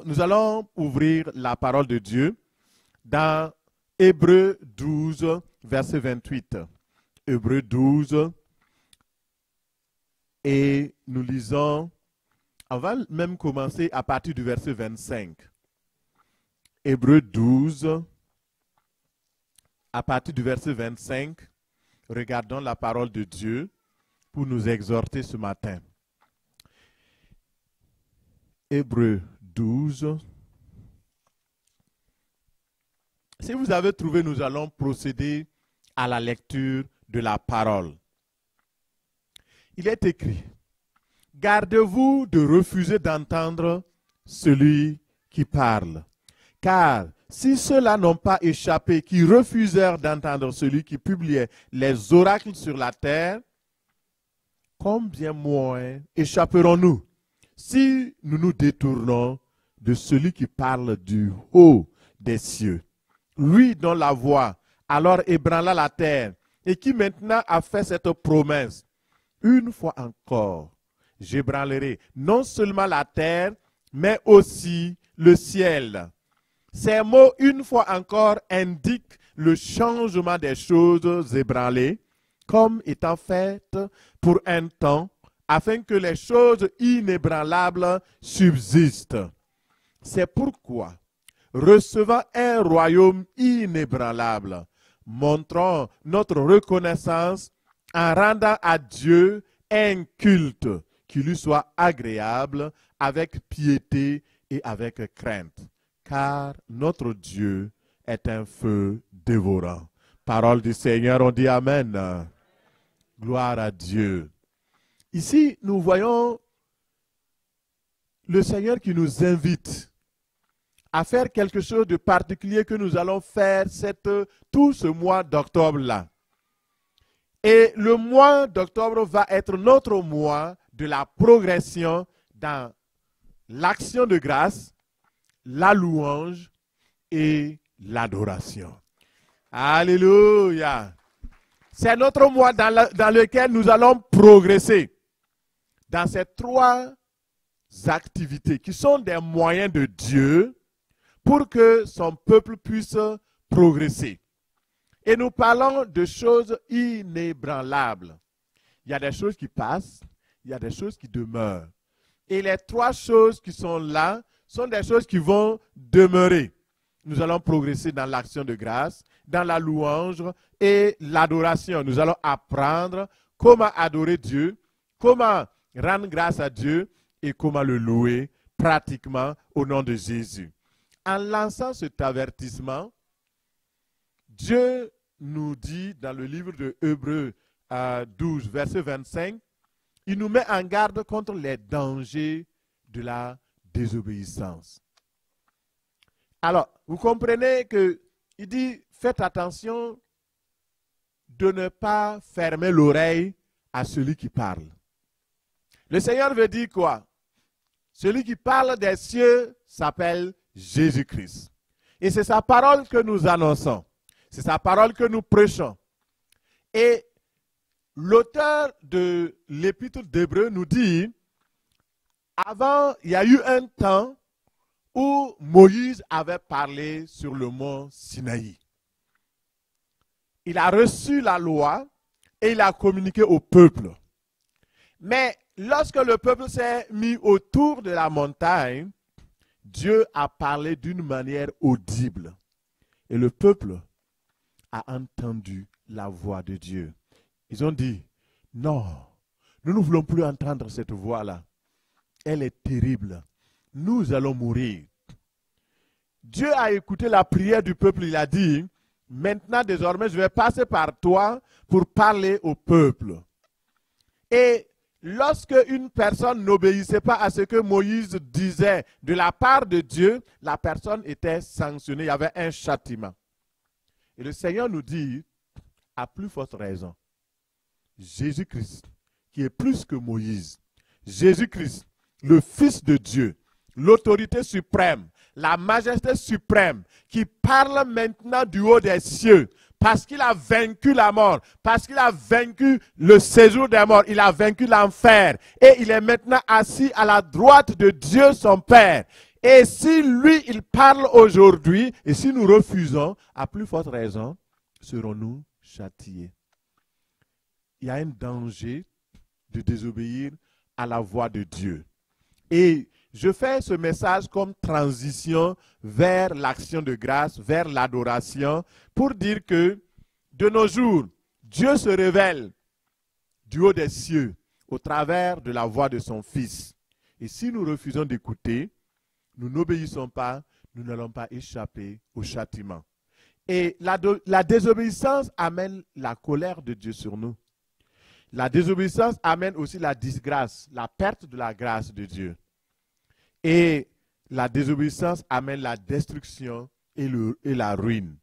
nous allons ouvrir la parole de Dieu dans Hébreux 12, verset 28. Hébreux 12, et nous lisons, on va même commencer à partir du verset 25. Hébreux 12, à partir du verset 25, regardons la parole de Dieu pour nous exhorter ce matin. Hébreux 12. Si vous avez trouvé, nous allons procéder à la lecture de la parole. Il est écrit, « Gardez-vous de refuser d'entendre celui qui parle. Car si ceux-là n'ont pas échappé, qui refusèrent d'entendre celui qui publiait les oracles sur la terre, combien moins échapperons-nous si nous nous détournons de celui qui parle du haut des cieux, lui dont la voix alors ébranla la terre et qui maintenant a fait cette promesse. Une fois encore, j'ébranlerai non seulement la terre, mais aussi le ciel. » Ces mots, une fois encore, indiquent le changement des choses ébranlées, comme étant faites pour un temps, afin que les choses inébranlables subsistent. C'est pourquoi, recevant un royaume inébranlable, montrons notre reconnaissance en rendant à Dieu un culte qui lui soit agréable avec piété et avec crainte. Car notre Dieu est un feu dévorant. Parole du Seigneur, on dit Amen. Gloire à Dieu. Ici, nous voyons le Seigneur qui nous invite à faire quelque chose de particulier que nous allons faire tout ce mois d'octobre-là. Et le mois d'octobre va être notre mois de la progression dans l'action de grâce, la louange et l'adoration. Alléluia. C'est notre mois dans lequel nous allons progresser dans ces trois activités qui sont des moyens de Dieu pour que son peuple puisse progresser. Et nous parlons de choses inébranlables. Il y a des choses qui passent, il y a des choses qui demeurent. Et les trois choses qui sont là sont des choses qui vont demeurer. Nous allons progresser dans l'action de grâce, dans la louange et l'adoration. Nous allons apprendre comment adorer Dieu, comment rendre grâce à Dieu et comment le louer pratiquement au nom de Jésus. En lançant cet avertissement, Dieu nous dit dans le livre de Hébreux 12, verset 25, il nous met en garde contre les dangers de la désobéissance. Alors, vous comprenez qu'il dit, faites attention de ne pas fermer l'oreille à celui qui parle. Le Seigneur veut dire quoi? Celui qui parle des cieux s'appelle Jésus-Christ. Et c'est sa parole que nous annonçons. C'est sa parole que nous prêchons. Et l'auteur de l'épître d'Hébreux nous dit, avant, il y a eu un temps où Moïse avait parlé sur le mont Sinaï. Il a reçu la loi et il a communiqué au peuple. Mais lorsque le peuple s'est mis autour de la montagne, Dieu a parlé d'une manière audible. Et le peuple a entendu la voix de Dieu. Ils ont dit, non, nous ne voulons plus entendre cette voix-là. Elle est terrible. Nous allons mourir. Dieu a écouté la prière du peuple. Il a dit, maintenant, désormais, je vais passer par toi pour parler au peuple. Et lorsque une personne n'obéissait pas à ce que Moïse disait de la part de Dieu, la personne était sanctionnée. Il y avait un châtiment. Et le Seigneur nous dit, à plus forte raison, Jésus-Christ, qui est plus que Moïse, Jésus-Christ, le Fils de Dieu, l'autorité suprême, la majesté suprême, qui parle maintenant du haut des cieux, parce qu'il a vaincu la mort, parce qu'il a vaincu le séjour des morts, il a vaincu l'enfer, et il est maintenant assis à la droite de Dieu son Père. Et si lui, il parle aujourd'hui, et si nous refusons, à plus forte raison, serons-nous châtiés. Il y a un danger de désobéir à la voix de Dieu. Et je fais ce message comme transition vers l'action de grâce, vers l'adoration, pour dire que de nos jours, Dieu se révèle du haut des cieux au travers de la voix de son Fils. Et si nous refusons d'écouter, nous n'obéissons pas, nous n'allons pas échapper au châtiment. Et la désobéissance amène la colère de Dieu sur nous. La désobéissance amène aussi la disgrâce, la perte de la grâce de Dieu. Et la désobéissance amène la destruction et la ruine.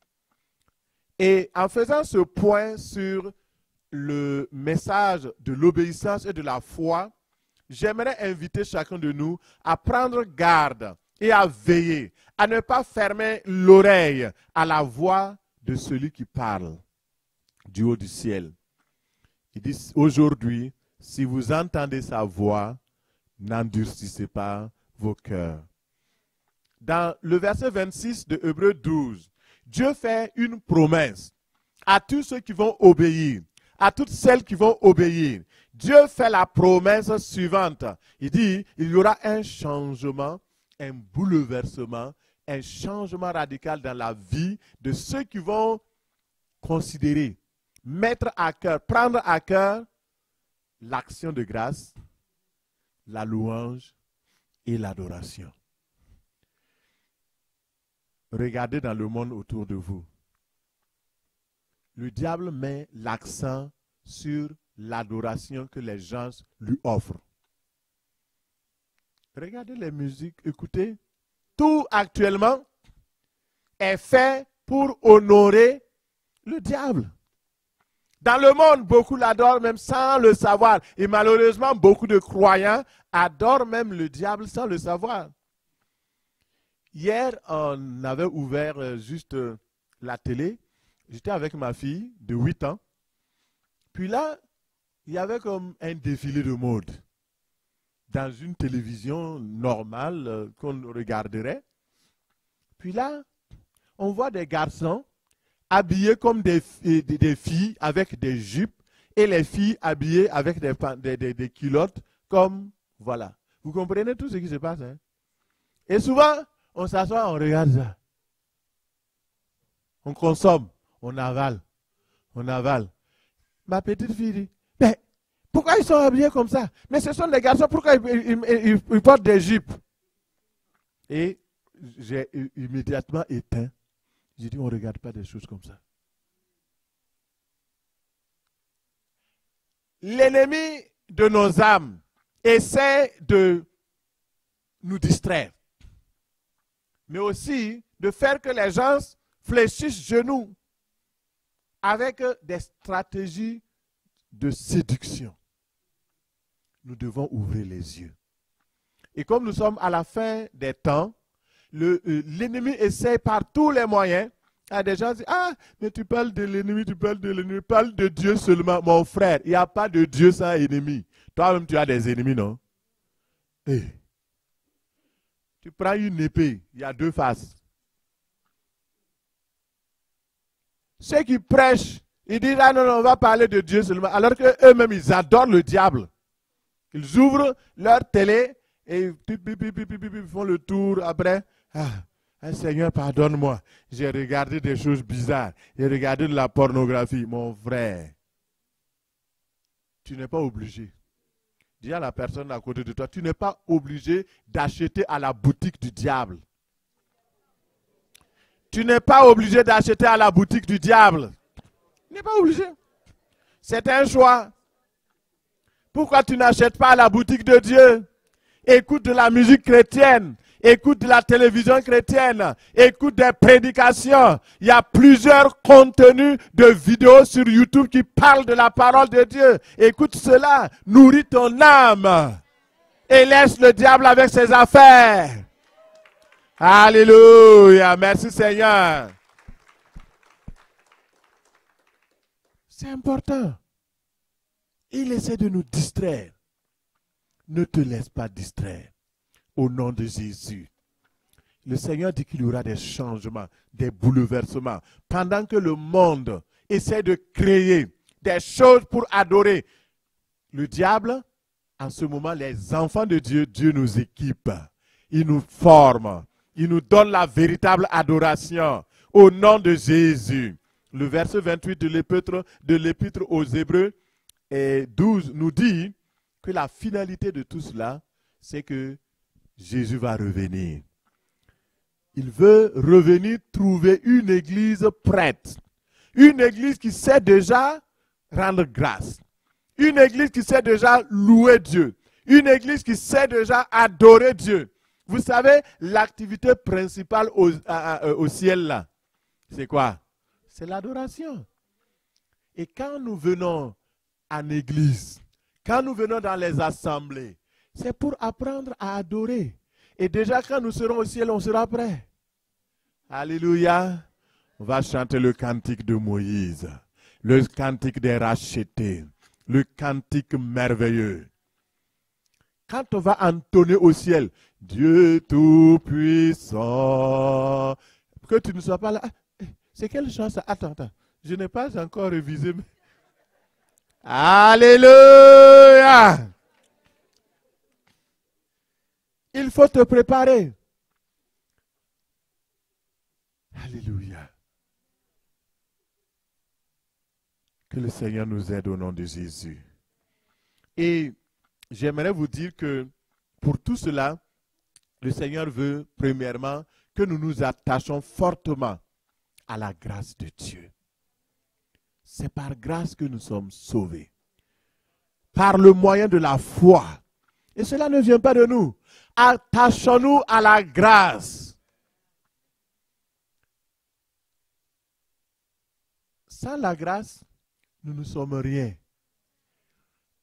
Et en faisant ce point sur le message de l'obéissance et de la foi, j'aimerais inviter chacun de nous à prendre garde et à veiller, à ne pas fermer l'oreille à la voix de celui qui parle du haut du ciel. Il dit aujourd'hui, si vous entendez sa voix, n'endurcissez pas vos cœurs. Dans le verset 26 de Hébreux 12, Dieu fait une promesse à tous ceux qui vont obéir, à toutes celles qui vont obéir. Dieu fait la promesse suivante. Il dit, il y aura un changement, un bouleversement, un changement radical dans la vie de ceux qui vont considérer, mettre à cœur, prendre à cœur l'action de grâce, la louange et l'adoration. Regardez dans le monde autour de vous. Le diable met l'accent sur l'adoration que les gens lui offrent. Regardez les musiques, écoutez. Tout actuellement est fait pour honorer le diable. Dans le monde, beaucoup l'adorent même sans le savoir. Et malheureusement, beaucoup de croyants adorent même le diable sans le savoir. Hier, on avait ouvert juste la télé. J'étais avec ma fille de 8 ans. Puis là, il y avait comme un défilé de mode dans une télévision normale qu'on regarderait. Puis là, on voit des garçons habillés comme des filles avec des jupes et les filles habillées avec des culottes comme, voilà. Vous comprenez tout ce qui se passe, hein? Et souvent, on s'assoit, on regarde ça. On consomme, on avale, on avale. Ma petite fille dit, mais pourquoi ils sont habillés comme ça? Mais ce sont des garçons, pourquoi ils portent des jupes? Et j'ai immédiatement éteint. J'ai dit, on ne regarde pas des choses comme ça. L'ennemi de nos âmes essaie de nous distraire, mais aussi de faire que les gens fléchissent genoux avec des stratégies de séduction. Nous devons ouvrir les yeux. Et comme nous sommes à la fin des temps, l'ennemi essaie par tous les moyens. Des gens disent, ah, mais tu parles de l'ennemi, parle de Dieu seulement. Mon frère, il n'y a pas de Dieu sans ennemi. Toi-même, tu as des ennemis, non? Hey. Tu prends une épée, il y a deux faces. Ceux qui prêchent, ils disent, ah non, on va parler de Dieu seulement. Alors qu'eux-mêmes, ils adorent le diable. Ils ouvrent leur télé et ils font le tour après. Ah, Seigneur, pardonne-moi. J'ai regardé des choses bizarres. J'ai regardé de la pornographie. Mon frère, tu n'es pas obligé. Dis à la personne à côté de toi, tu n'es pas obligé d'acheter à la boutique du diable. Tu n'es pas obligé d'acheter à la boutique du diable. Tu n'es pas obligé. C'est un choix. Pourquoi tu n'achètes pas à la boutique de Dieu? Écoute de la musique chrétienne. Écoute de la télévision chrétienne. Écoute des prédications. Il y a plusieurs contenus de vidéos sur YouTube qui parlent de la parole de Dieu. Écoute cela. Nourris ton âme. Et laisse le diable avec ses affaires. Alléluia. Merci Seigneur. C'est important. Il essaie de nous distraire. Ne te laisse pas distraire. Au nom de Jésus. Le Seigneur dit qu'il y aura des changements, des bouleversements. Pendant que le monde essaie de créer des choses pour adorer le diable, en ce moment, les enfants de Dieu, Dieu nous équipe. Il nous forme. Il nous donne la véritable adoration au nom de Jésus. Le verset 28 de l'Épître aux Hébreux et 12 nous dit que la finalité de tout cela, c'est que Jésus va revenir. Il veut revenir trouver une église prête. Une église qui sait déjà rendre grâce. Une église qui sait déjà louer Dieu. Une église qui sait déjà adorer Dieu. Vous savez, l'activité principale au ciel là, c'est quoi? C'est l'adoration. Et quand nous venons en église, quand nous venons dans les assemblées, c'est pour apprendre à adorer. Et déjà quand nous serons au ciel, on sera prêt. Alléluia. On va chanter le cantique de Moïse, le cantique des rachetés, le cantique merveilleux. Quand on va entonner au ciel, Dieu Tout-Puissant, que tu ne sois pas là. C'est quelle chance? Attends, je n'ai pas encore révisé. Mais... Alléluia! Il faut te préparer. Alléluia. Que le Seigneur nous aide au nom de Jésus. Et j'aimerais vous dire que pour tout cela, le Seigneur veut premièrement que nous nous attachions fortement à la grâce de Dieu. C'est par grâce que nous sommes sauvés. Par le moyen de la foi. Et cela ne vient pas de nous. Attachons-nous à la grâce. Sans la grâce, nous ne sommes rien.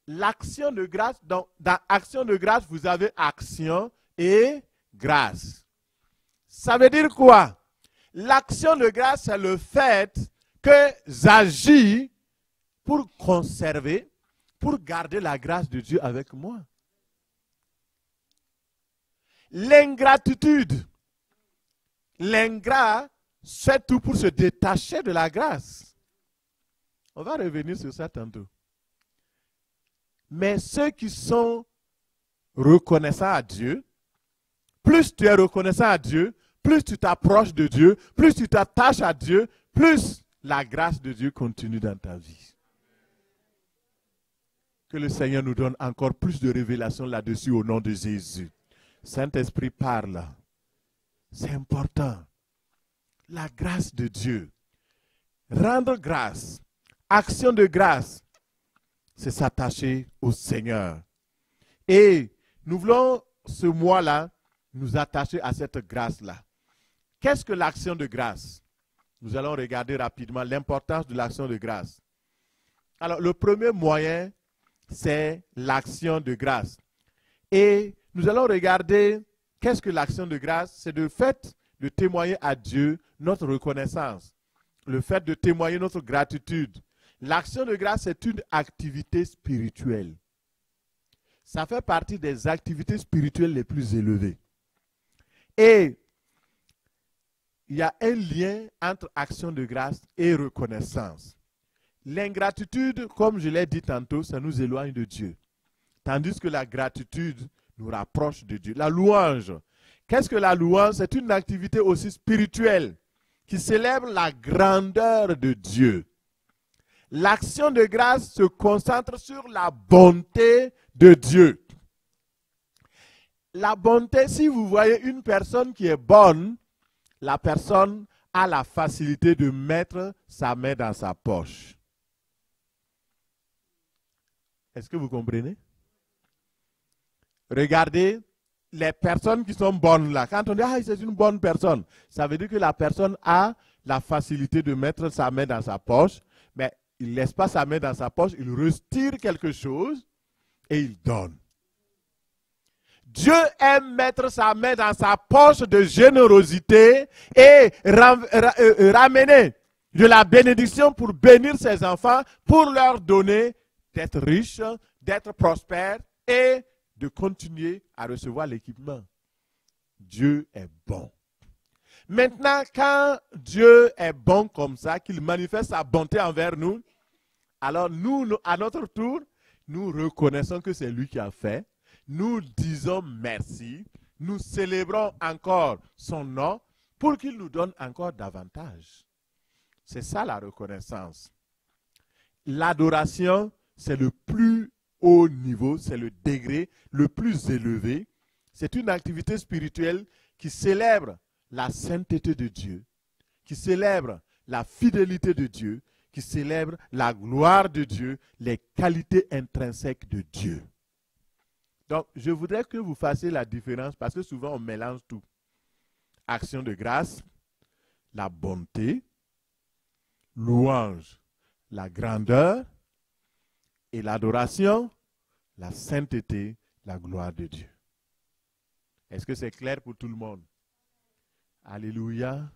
L'action de grâce, dans action de grâce, vous avez action et grâce. Ça veut dire quoi? L'action de grâce, c'est le fait que j'agis pour conserver, pour garder la grâce de Dieu avec moi. L'ingratitude, l'ingrat fait tout pour se détacher de la grâce. On va revenir sur ça tantôt. Mais ceux qui sont reconnaissants à Dieu, plus tu es reconnaissant à Dieu, plus tu t'approches de Dieu, plus tu t'attaches à Dieu, plus la grâce de Dieu continue dans ta vie. Que le Seigneur nous donne encore plus de révélations là-dessus au nom de Jésus. Saint-Esprit parle. C'est important. La grâce de Dieu. Rendre grâce. Action de grâce. C'est s'attacher au Seigneur. Et nous voulons ce mois-là nous attacher à cette grâce-là. Qu'est-ce que l'action de grâce? Nous allons regarder rapidement l'importance de l'action de grâce. Alors, le premier moyen, c'est l'action de grâce. Et nous allons regarder qu'est-ce que l'action de grâce? C'est le fait de témoigner à Dieu notre reconnaissance, le fait de témoigner notre gratitude. L'action de grâce, c'est une activité spirituelle. Ça fait partie des activités spirituelles les plus élevées. Et il y a un lien entre action de grâce et reconnaissance. L'ingratitude, comme je l'ai dit tantôt, ça nous éloigne de Dieu. Tandis que la gratitude nous rapproche de Dieu. La louange. Qu'est-ce que la louange? C'est une activité aussi spirituelle qui célèbre la grandeur de Dieu. L'action de grâce se concentre sur la bonté de Dieu. La bonté, si vous voyez une personne qui est bonne, la personne a la facilité de mettre sa main dans sa poche. Est-ce que vous comprenez? Regardez les personnes qui sont bonnes là. Quand on dit « Ah, c'est une bonne personne », ça veut dire que la personne a la facilité de mettre sa main dans sa poche, mais il ne laisse pas sa main dans sa poche, il retire quelque chose et il donne. Dieu aime mettre sa main dans sa poche de générosité et ramener de la bénédiction pour bénir ses enfants, pour leur donner d'être riches, d'être prospères et de continuer à recevoir l'équipement. Dieu est bon. Maintenant, quand Dieu est bon comme ça, qu'il manifeste sa bonté envers nous, alors nous, à notre tour, nous reconnaissons que c'est lui qui a fait. Nous disons merci. Nous célébrons encore son nom pour qu'il nous donne encore davantage. C'est ça la reconnaissance. L'adoration, c'est le plus haut niveau, c'est le degré le plus élevé. C'est une activité spirituelle qui célèbre la sainteté de Dieu, qui célèbre la fidélité de Dieu, qui célèbre la gloire de Dieu, les qualités intrinsèques de Dieu. Donc, je voudrais que vous fassiez la différence parce que souvent on mélange tout. Action de grâce, la bonté, louange, la grandeur et l'adoration, la sainteté, la gloire de Dieu. Est-ce que c'est clair pour tout le monde? Alléluia.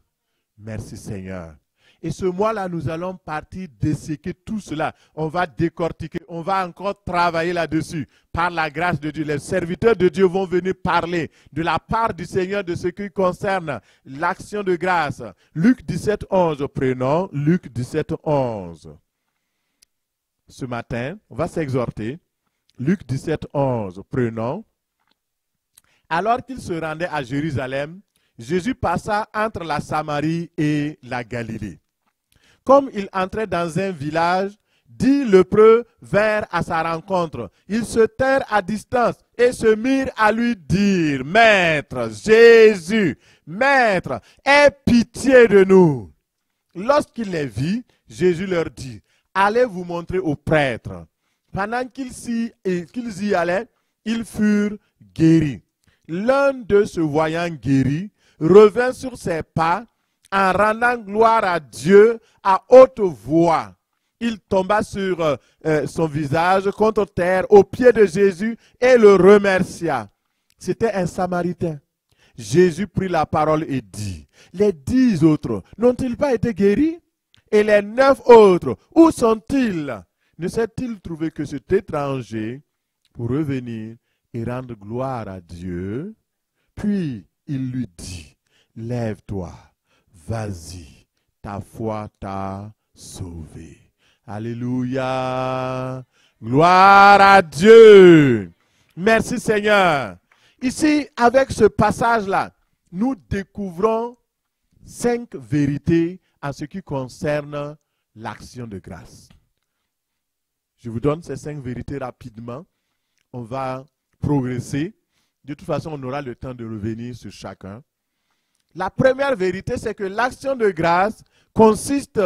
Merci Seigneur. Et ce mois-là, nous allons partir disséquer tout cela. On va décortiquer, on va encore travailler là-dessus. Par la grâce de Dieu, les serviteurs de Dieu vont venir parler de la part du Seigneur de ce qui concerne l'action de grâce. Luc 17, 11, prenons Luc 17, 11. Ce matin, on va s'exhorter. Luc 17, 11, prenons. Alors qu'il se rendait à Jérusalem, Jésus passa entre la Samarie et la Galilée. Comme il entrait dans un village, 10 lépreux vinrent à sa rencontre. Ils se tinrent à distance et se mirent à lui dire, « Maître, Jésus, Maître, aie pitié de nous. » Lorsqu'il les vit, Jésus leur dit, « Allez vous montrer aux prêtres. » Pendant qu'ils y allaient, ils furent guéris. L'un d'eux, se voyant guéri, revint sur ses pas en rendant gloire à Dieu à haute voix. Il tomba sur son visage contre terre aux pieds de Jésus et le remercia. C'était un Samaritain. Jésus prit la parole et dit, « Les 10 autres n'ont-ils pas été guéris? Et les 9 autres, où sont-ils? Ne s'est-il trouvé que cet étranger pour revenir et rendre gloire à Dieu? » Puis il lui dit, « Lève-toi, vas-y, ta foi t'a sauvé. » Alléluia. Gloire à Dieu. Merci Seigneur. Ici, avec ce passage-là, nous découvrons 5 vérités en ce qui concerne l'action de grâce. Je vous donne ces 5 vérités rapidement. On va progresser. De toute façon, on aura le temps de revenir sur chacun. La première vérité, c'est que l'action de grâce consiste,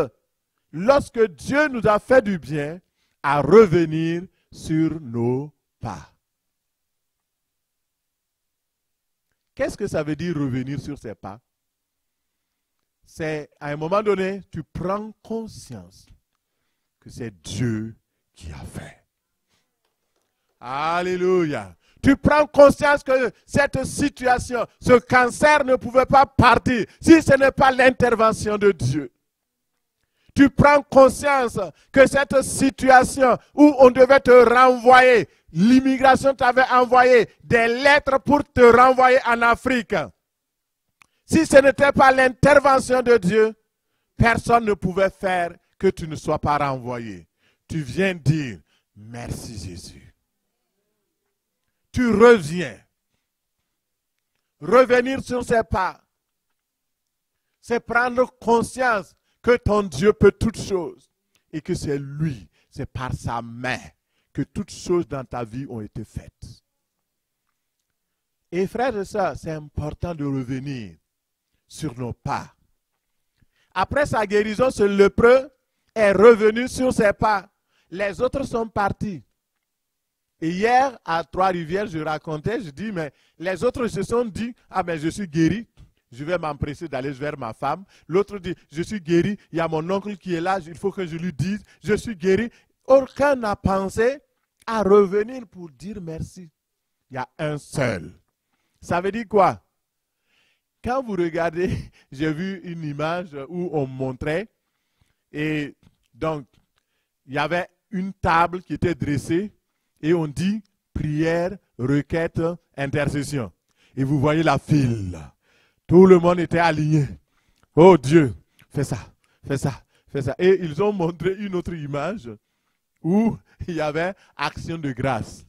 lorsque Dieu nous a fait du bien, à revenir sur nos pas. Qu'est-ce que ça veut dire revenir sur ses pas? C'est à un moment donné, tu prends conscience que c'est Dieu qui a fait. Alléluia. Tu prends conscience que cette situation, ce cancer ne pouvait pas partir si ce n'est pas l'intervention de Dieu. Tu prends conscience que cette situation où on devait te renvoyer, l'immigration t'avait envoyé des lettres pour te renvoyer en Afrique. Si ce n'était pas l'intervention de Dieu, personne ne pouvait faire que tu ne sois pas renvoyé. Tu viens dire, merci Jésus. Tu reviens. Revenir sur ses pas, c'est prendre conscience que ton Dieu peut toutes choses et que c'est lui, c'est par sa main que toutes choses dans ta vie ont été faites. Et frères et sœurs, c'est important de revenir sur nos pas. Après sa guérison, ce lépreux est revenu sur ses pas. Les autres sont partis. Et hier, à Trois-Rivières, je racontais, je dis, mais les autres se sont dit, ah mais je suis guéri, je vais m'empresser d'aller vers ma femme. L'autre dit, je suis guéri, il y a mon oncle qui est là, il faut que je lui dise, je suis guéri. Aucun n'a pensé à revenir pour dire merci. Il y a un seul. Ça veut dire quoi? Quand vous regardez, j'ai vu une image où on montrait, et donc, il y avait une table qui était dressée, et on dit prière, requête, intercession. Et vous voyez la file. Tout le monde était aligné. Oh Dieu, fais ça, fais ça, fais ça. Et ils ont montré une autre image où il y avait action de grâce.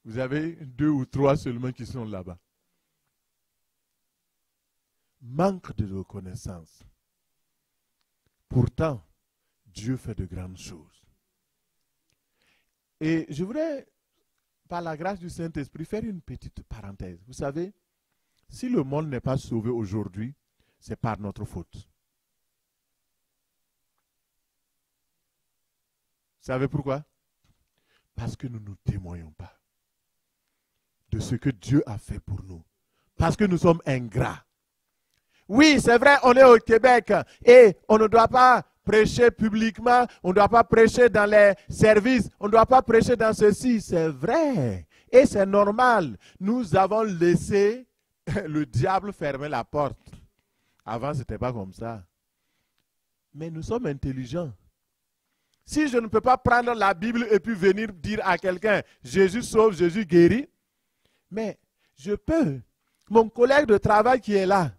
Vous avez 2 ou 3 seulement qui sont là-bas. Manque de reconnaissance. Pourtant, Dieu fait de grandes choses. Et je voudrais, par la grâce du Saint-Esprit, faire une petite parenthèse. Vous savez, si le monde n'est pas sauvé aujourd'hui, c'est par notre faute. Vous savez pourquoi? Parce que nous ne témoignons pas de ce que Dieu a fait pour nous. Parce que nous sommes ingrats. Oui, c'est vrai, on est au Québec et on ne doit pas prêcher publiquement, on ne doit pas prêcher dans les services, on ne doit pas prêcher dans ceci. C'est vrai et c'est normal. Nous avons laissé le diable fermer la porte. Avant, ce n'était pas comme ça. Mais nous sommes intelligents. Si je ne peux pas prendre la Bible et puis venir dire à quelqu'un, Jésus sauve, Jésus guérit, mais je peux. Mon collègue de travail qui est là,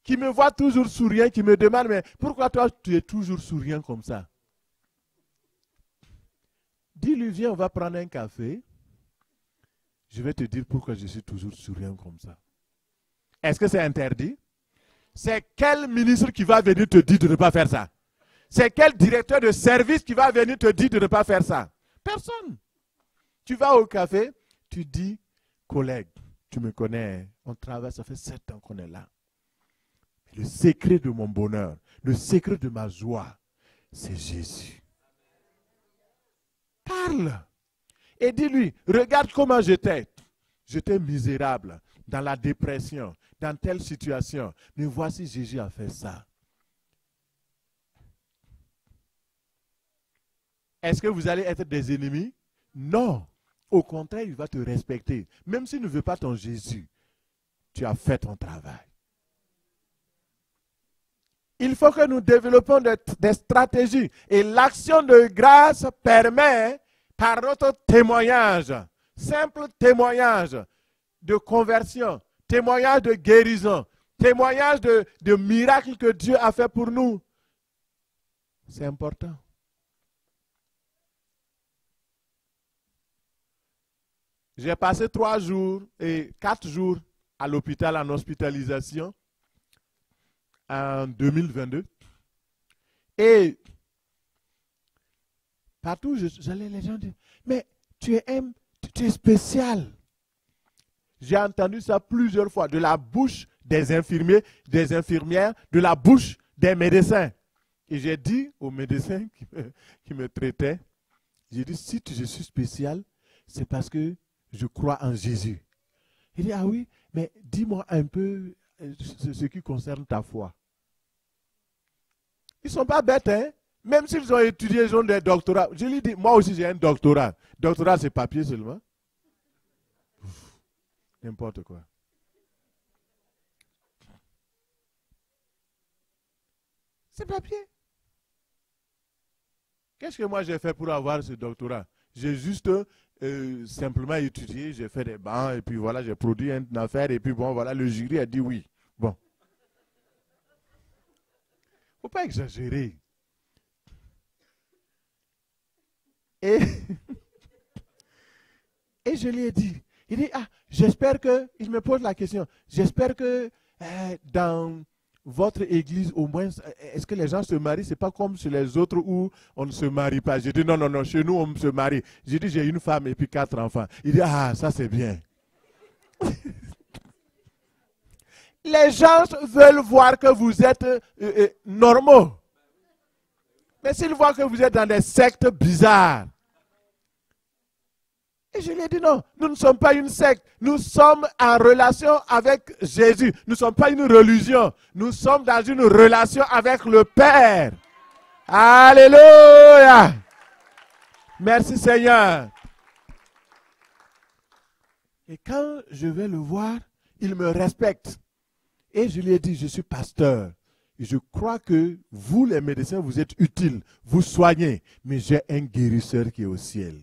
qui me voit toujours souriant, qui me demande, mais pourquoi toi tu es toujours souriant comme ça? Dis-lui, viens, on va prendre un café. Je vais te dire pourquoi je suis toujours souriant comme ça. Est-ce que c'est interdit? C'est quel ministre qui va venir te dire de ne pas faire ça? C'est quel directeur de service qui va venir te dire de ne pas faire ça? Personne. Tu vas au café, tu dis, collègue, tu me connais, on travaille, ça fait 7 ans qu'on est là. Le secret de mon bonheur, le secret de ma joie, c'est Jésus. Parle. Et dis-lui, regarde comment j'étais. J'étais misérable, dans la dépression, dans telle situation. Mais voici, Jésus a fait ça. Est-ce que vous allez être des ennemis? Non. Au contraire, il va te respecter. Même s'il ne veut pas ton Jésus, tu as fait ton travail. Il faut que nous développions des stratégies. Et l'action de grâce permet, par notre témoignage, simple témoignage de conversion, témoignage de guérison, témoignage de miracles que Dieu a fait pour nous. C'est important. J'ai passé 3 jours et 4 jours à l'hôpital en hospitalisation en 2022. Et partout, j'allais, les gens dire, mais tu es spécial. J'ai entendu ça plusieurs fois, de la bouche des infirmiers, des infirmières, de la bouche des médecins. Et j'ai dit aux médecins qui me traitaient, j'ai dit, si je suis spécial, c'est parce que je crois en Jésus. Il dit, ah oui, mais dis-moi un peu ce qui concerne ta foi. Ils ne sont pas bêtes, hein? Même s'ils ont étudié, ils ont des doctorats. Je lui dis, moi aussi j'ai un doctorat. Doctorat, c'est papier seulement. N'importe quoi. C'est papier. Qu'est-ce que moi j'ai fait pour avoir ce doctorat? J'ai juste simplement étudié, j'ai fait des bancs, et puis voilà, j'ai produit une affaire, et puis bon, voilà, le jury a dit oui. Bon. Faut pas exagérer. Et je lui ai dit, il dit, ah, j'espère que, il me pose la question, j'espère que dans votre église, au moins, est-ce que les gens se marient? C'est pas comme chez les autres où on ne se marie pas. J'ai dit, non, non, non, chez nous, on se marie. J'ai dit, j'ai une femme et puis 4 enfants. Il dit, ah, ça c'est bien. Les gens veulent voir que vous êtes normaux. Mais s'ils voient que vous êtes dans des sectes bizarres. Et je lui ai dit non, nous ne sommes pas une secte. Nous sommes en relation avec Jésus. Nous ne sommes pas une religion. Nous sommes dans une relation avec le Père. Alléluia. Merci Seigneur. Et quand je vais le voir, il me respecte. Et je lui ai dit, je suis pasteur. Et je crois que vous, les médecins, vous êtes utiles. Vous soignez. Mais j'ai un guérisseur qui est au ciel.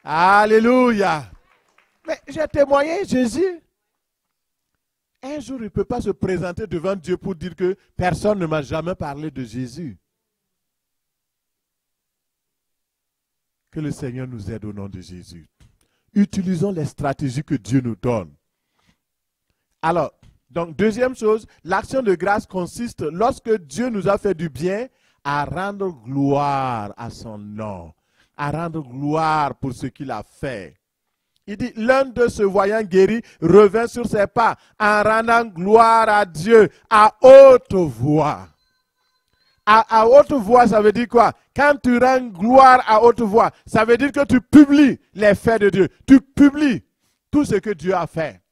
Alléluia. Mais j'ai témoigné Jésus. un jour, il ne peut pas se présenter devant Dieu pour dire que personne ne m'a jamais parlé de Jésus. Que le Seigneur nous aide au nom de Jésus. Utilisons les stratégies que Dieu nous donne. Alors, donc, deuxième chose, l'action de grâce consiste, lorsque Dieu nous a fait du bien, à rendre gloire à son nom, à rendre gloire pour ce qu'il a fait. Il dit, l'un de se voyant guéri revint sur ses pas en rendant gloire à Dieu à haute voix. À haute voix, ça veut dire quoi? Quand tu rends gloire à haute voix, ça veut dire que tu publies les faits de Dieu. Tu publies tout ce que Dieu a fait.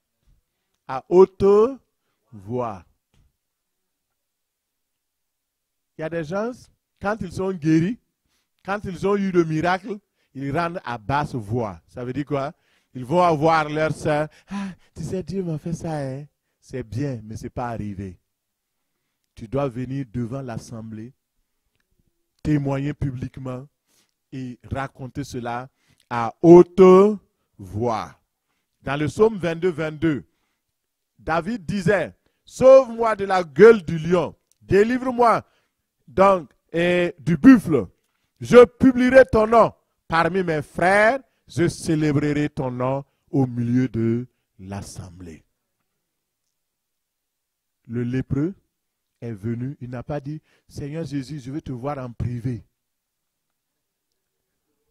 À haute voix. Il y a des gens, quand ils sont guéris, quand ils ont eu le miracle, ils rendent à basse voix. Ça veut dire quoi? Ils vont avoir leur sœur. Ah, tu sais, Dieu m'a fait ça, hein? C'est bien, mais ce n'est pas arrivé. Tu dois venir devant l'assemblée, témoigner publiquement et raconter cela à haute voix. Dans le psaume 22, 22, David disait, sauve-moi de la gueule du lion, délivre-moi donc du buffle. Je publierai ton nom parmi mes frères, je célébrerai ton nom au milieu de l'assemblée. Le lépreux est venu, il n'a pas dit, Seigneur Jésus, je veux te voir en privé.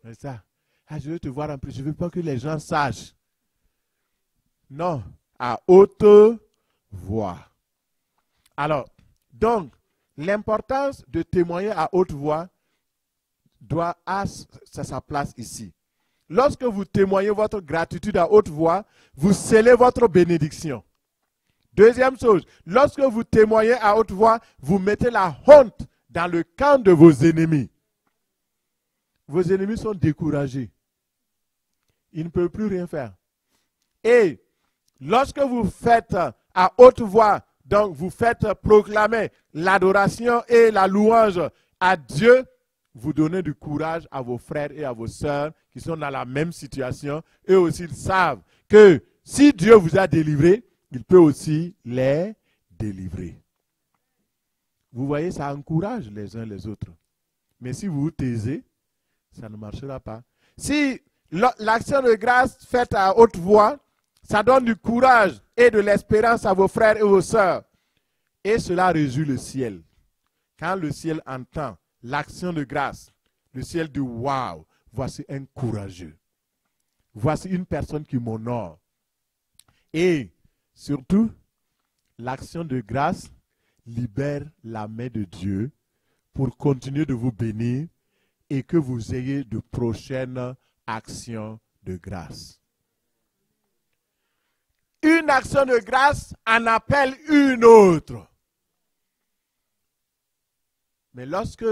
C'est ça. Ah, je veux te voir en privé, je ne veux pas que les gens sachent. Non, à haute voix. Alors, donc, l'importance de témoigner à haute voix doit avoir sa place ici. Lorsque vous témoignez votre gratitude à haute voix, vous scellez votre bénédiction. Deuxième chose, lorsque vous témoignez à haute voix, vous mettez la honte dans le camp de vos ennemis. Vos ennemis sont découragés. Ils ne peuvent plus rien faire. Et lorsque vous faites à haute voix, donc vous faites proclamer l'adoration et la louange à Dieu, vous donnez du courage à vos frères et à vos sœurs qui sont dans la même situation. Eux aussi, ils savent que si Dieu vous a délivré, il peut aussi les délivrer. Vous voyez, ça encourage les uns les autres. Mais si vous vous taisez, ça ne marchera pas. Si l'action de grâce faite à haute voix, ça donne du courage et de l'espérance à vos frères et vos sœurs. Et cela réjouit le ciel. Quand le ciel entend l'action de grâce, le ciel dit « Waouh, voici un courageux. Voici une personne qui m'honore. » Et surtout, l'action de grâce libère la main de Dieu pour continuer de vous bénir et que vous ayez de prochaines actions de grâce. Une action de grâce en appelle une autre. Mais lorsque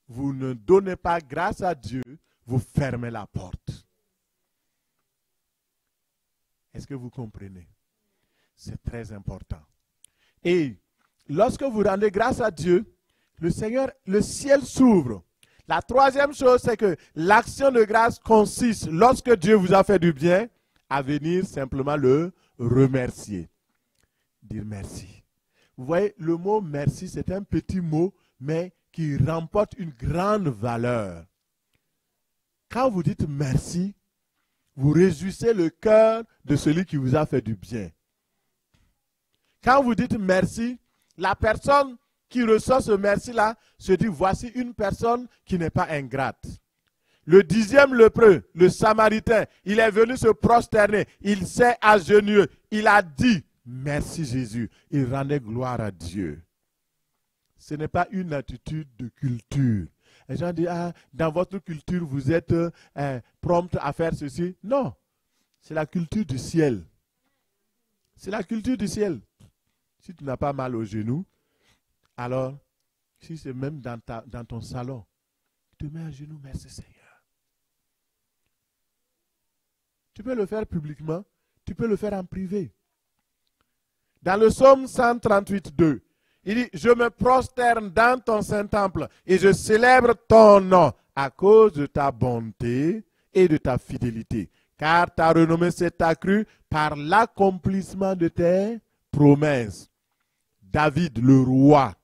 vous ne donnez pas grâce à Dieu, vous fermez la porte. Est-ce que vous comprenez? C'est très important. Et lorsque vous rendez grâce à Dieu, le Seigneur, le ciel s'ouvre. La troisième chose, c'est que l'action de grâce consiste, lorsque Dieu vous a fait du bien, à venir simplement le remercier. Dire merci. Vous voyez, le mot merci, c'est un petit mot, mais qui remporte une grande valeur. Quand vous dites merci, vous réjouissez le cœur de celui qui vous a fait du bien. Quand vous dites merci, la personne qui reçoit ce merci-là se dit, voici une personne qui n'est pas ingrate. Le 10e lépreux, le Samaritain, il est venu se prosterner, il s'est agenouillé, il a dit, merci Jésus. Il rendait gloire à Dieu. Ce n'est pas une attitude de culture. Les gens disent, ah, dans votre culture, vous êtes prompt à faire ceci. Non, c'est la culture du ciel. C'est la culture du ciel. Si tu n'as pas mal au genou, alors, si c'est même dans ton salon, tu te mets à genoux, merci Seigneur. Tu peux le faire publiquement, tu peux le faire en privé. Dans le psaume 138, 2, il dit, je me prosterne dans ton Saint-Temple et je célèbre ton nom à cause de ta bonté et de ta fidélité. Car ta renommée s'est accrue par l'accomplissement de tes promesse. David, le roi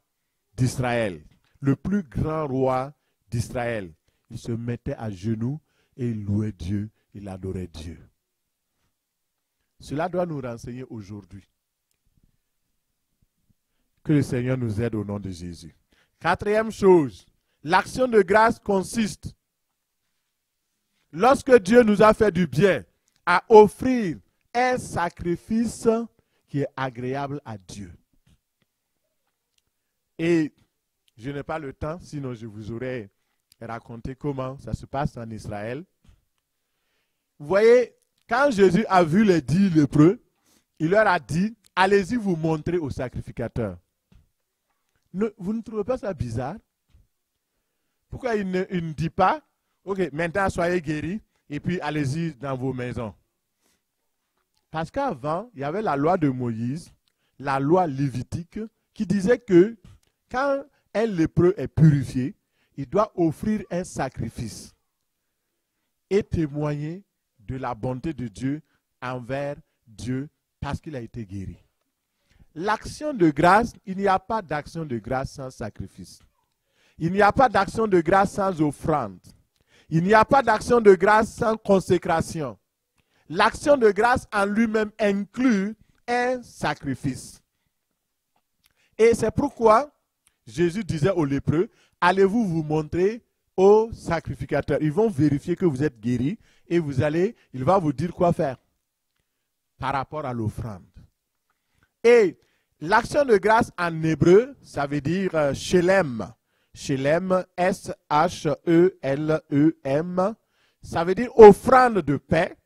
d'Israël, le plus grand roi d'Israël, il se mettait à genoux et il louait Dieu, il adorait Dieu. Cela doit nous renseigner aujourd'hui. Que le Seigneur nous aide au nom de Jésus. Quatrième chose, l'action de grâce consiste, lorsque Dieu nous a fait du bien, à offrir un sacrifice qui est agréable à Dieu. Et je n'ai pas le temps, sinon je vous aurais raconté comment ça se passe en Israël. Vous voyez, quand Jésus a vu les 10 lépreux, il leur a dit, allez-y vous montrer au sacrificateur. Vous ne trouvez pas ça bizarre? Pourquoi il ne dit pas, ok, maintenant soyez guéris et puis allez-y dans vos maisons? Parce qu'avant, il y avait la loi de Moïse, la loi lévitique, qui disait que quand un lépreux est purifié, il doit offrir un sacrifice et témoigner de la bonté de Dieu envers Dieu parce qu'il a été guéri. L'action de grâce, il n'y a pas d'action de grâce sans sacrifice. Il n'y a pas d'action de grâce sans offrande. Il n'y a pas d'action de grâce sans consécration. L'action de grâce en lui-même inclut un sacrifice. Et c'est pourquoi Jésus disait aux lépreux, allez-vous vous montrer au sacrificateur. Ils vont vérifier que vous êtes guéris et il va vous dire quoi faire par rapport à l'offrande. Et l'action de grâce en hébreu, ça veut dire shelem. Shelem, S-H-E-L-E-M. Ça veut dire offrande de paix,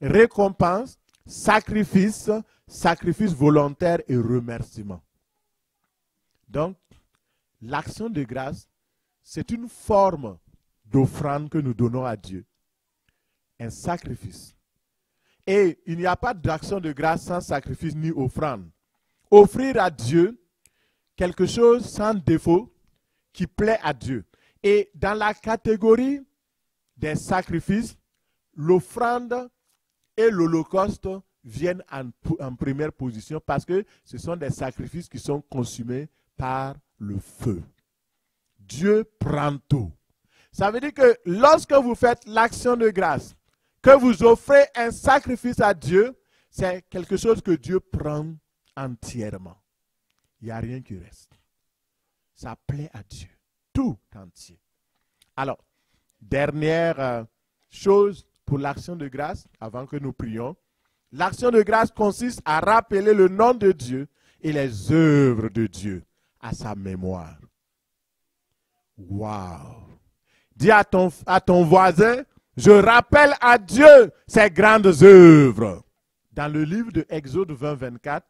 récompense, sacrifice, sacrifice volontaire et remerciement. Donc, l'action de grâce, c'est une forme d'offrande que nous donnons à Dieu. Un sacrifice. Et il n'y a pas d'action de grâce sans sacrifice ni offrande. Offrir à Dieu quelque chose sans défaut qui plaît à Dieu. Et dans la catégorie des sacrifices, l'offrande et l'holocauste viennent en première position parce que ce sont des sacrifices qui sont consumés par le feu. Dieu prend tout. Ça veut dire que lorsque vous faites l'action de grâce, que vous offrez un sacrifice à Dieu, c'est quelque chose que Dieu prend entièrement. Il n'y a rien qui reste. Ça plaît à Dieu, tout entier. Alors, dernière chose pour l'action de grâce, avant que nous prions. L'action de grâce consiste à rappeler le nom de Dieu et les œuvres de Dieu à sa mémoire. Waouh! Dis à ton voisin, je rappelle à Dieu ses grandes œuvres. Dans le livre de Exode 20, 24,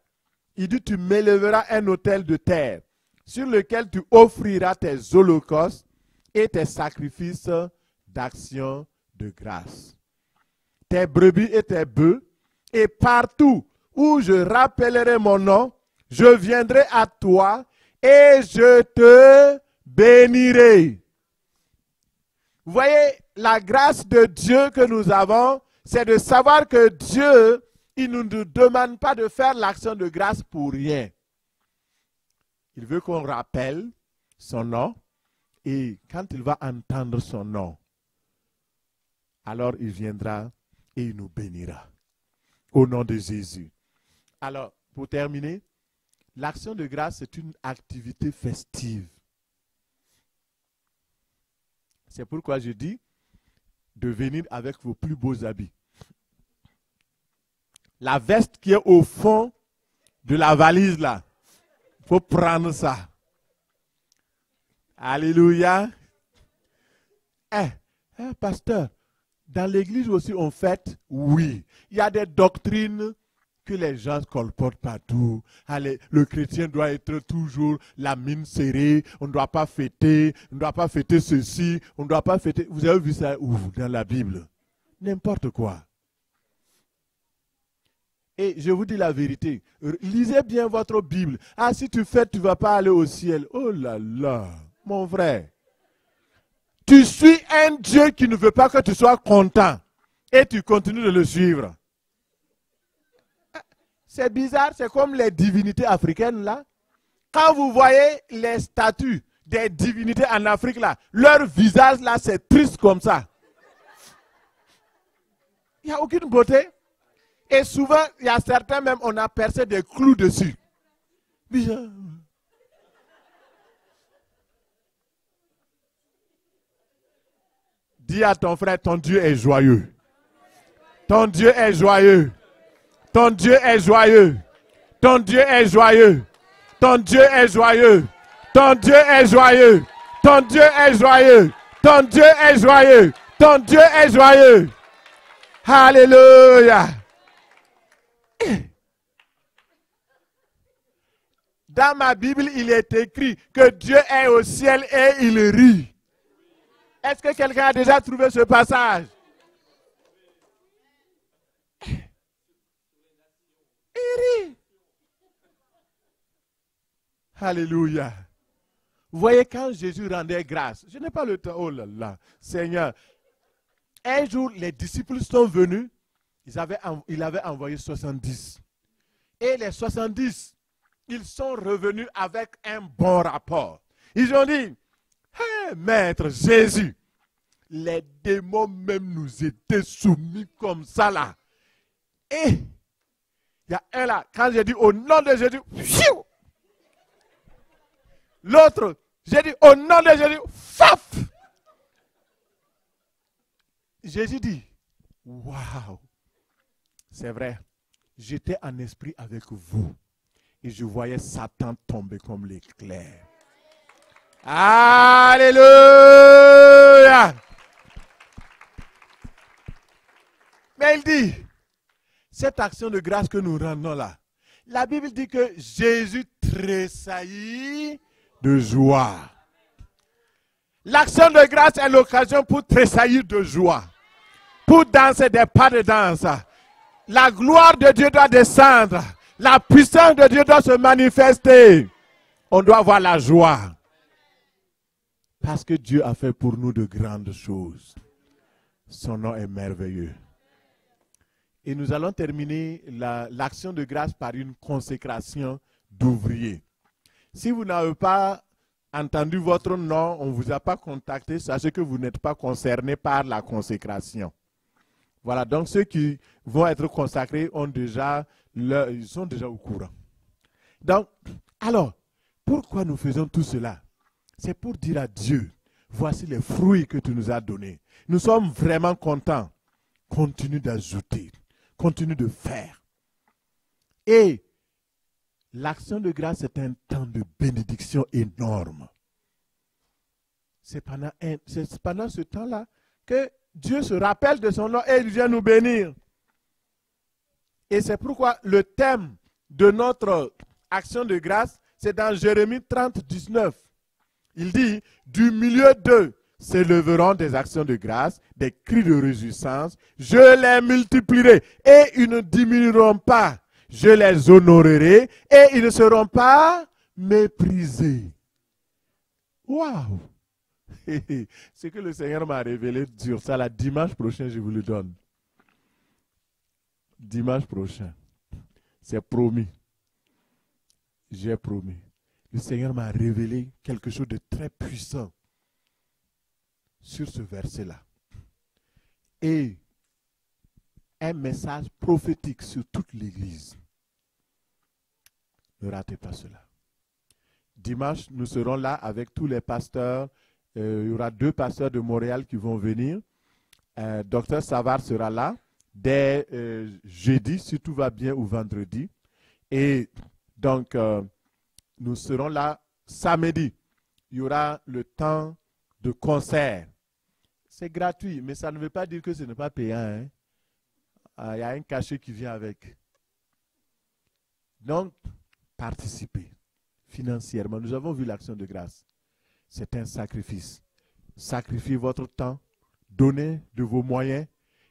il dit, tu m'élèveras un autel de terre sur lequel tu offriras tes holocaustes et tes sacrifices d'action de grâce. Tes brebis et tes bœufs, et partout où je rappellerai mon nom, je viendrai à toi et je te bénirai. Vous voyez, la grâce de Dieu que nous avons, c'est de savoir que Dieu, il ne nous demande pas de faire l'action de grâce pour rien. Il veut qu'on rappelle son nom et quand il va entendre son nom, alors il viendra et il nous bénira. Au nom de Jésus. Alors, pour terminer, l'action de grâce, c'est une activité festive. C'est pourquoi je dis de venir avec vos plus beaux habits. La veste qui est au fond de la valise là, il faut prendre ça. Alléluia. Pasteur, dans l'église aussi on fête, oui. Il y a des doctrines que les gens colportent partout. Allez, le chrétien doit être toujours la mine serrée, on ne doit pas fêter, ceci, on ne doit pas fêter. Vous avez vu ça où dans la Bible? N'importe quoi. Et je vous dis la vérité, lisez bien votre Bible. Ah, si tu fêtes, tu ne vas pas aller au ciel. Oh là là, mon frère. Tu suis un Dieu qui ne veut pas que tu sois content. Et tu continues de le suivre. C'est bizarre, c'est comme les divinités africaines là. Quand vous voyez les statues des divinités en Afrique là, leur visage là, c'est triste comme ça. Il n'y a aucune beauté. Et souvent, il y a certains même, on a percé des clous dessus. Bizarre. Dis à ton frère, ton Dieu est joyeux. Ton Dieu est joyeux. Ton Dieu est joyeux. Ton Dieu est joyeux. Ton Dieu est joyeux. Ton Dieu est joyeux. Ton Dieu est joyeux. Ton Dieu est joyeux. Ton Dieu est joyeux. Alléluia. Dans ma Bible, il est écrit que Dieu est au ciel et il rit. Est-ce que quelqu'un a déjà trouvé ce passage? Il rit. Alléluia. Vous voyez, quand Jésus rendait grâce, je n'ai pas le temps, oh là là, Seigneur. Un jour, les disciples sont venus, il avait envoyé 70. Et les 70, ils sont revenus avec un bon rapport. Ils ont dit, hey, Maître Jésus, les démons même nous étaient soumis comme ça là. Et il y a un là, quand j'ai dit au nom de Jésus, pfiou! L'autre, j'ai dit au nom de Jésus, faf! Jésus dit, waouh, c'est vrai, j'étais en esprit avec vous et je voyais Satan tomber comme l'éclair. Alléluia! Mais il dit, cette action de grâce que nous rendons là, la Bible dit que Jésus tressaillit de joie. L'action de grâce est l'occasion pour tressaillir de joie, pour danser des pas de danse. La gloire de Dieu doit descendre, la puissance de Dieu doit se manifester. On doit avoir la joie. Parce que Dieu a fait pour nous de grandes choses. Son nom est merveilleux. Et nous allons terminer l'action de grâce par une consécration d'ouvriers. Si vous n'avez pas entendu votre nom, on ne vous a pas contacté, sachez que vous n'êtes pas concerné par la consécration. Voilà, donc ceux qui vont être consacrés ils sont déjà au courant. Donc, alors, pourquoi nous faisons tout cela? C'est pour dire à Dieu, voici les fruits que tu nous as donnés. Nous sommes vraiment contents. Continue d'ajouter, continue de faire. Et l'action de grâce est un temps de bénédiction énorme. C'est pendant ce temps-là que Dieu se rappelle de son nom et il vient nous bénir. Et c'est pourquoi le thème de notre action de grâce, c'est dans Jérémie 30, 19. Il dit, du milieu d'eux s'élèveront des actions de grâce, des cris de réjouissance, je les multiplierai et ils ne diminueront pas. Je les honorerai et ils ne seront pas méprisés. Waouh! Ce que le Seigneur m'a révélé sur ça, la dimanche prochain, je vous le donne. Dimanche prochain. C'est promis. J'ai promis. Le Seigneur m'a révélé quelque chose de très puissant sur ce verset-là. Et un message prophétique sur toute l'Église. Ne ratez pas cela. Dimanche, nous serons là avec tous les pasteurs. Il y aura 2 pasteurs de Montréal qui vont venir. Docteur Savard sera là dès jeudi, si tout va bien, ou vendredi. Et donc, nous serons là samedi. Il y aura le temps de concert. C'est gratuit, mais ça ne veut pas dire que ce n'est pas payant. Hein? Il y a un cachet qui vient avec. Donc, participez financièrement. Nous avons vu l'action de grâce. C'est un sacrifice. Sacrifiez votre temps, donnez de vos moyens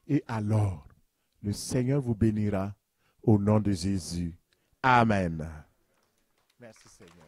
et alors, le Seigneur vous bénira au nom de Jésus. Amen. Merci Seigneur.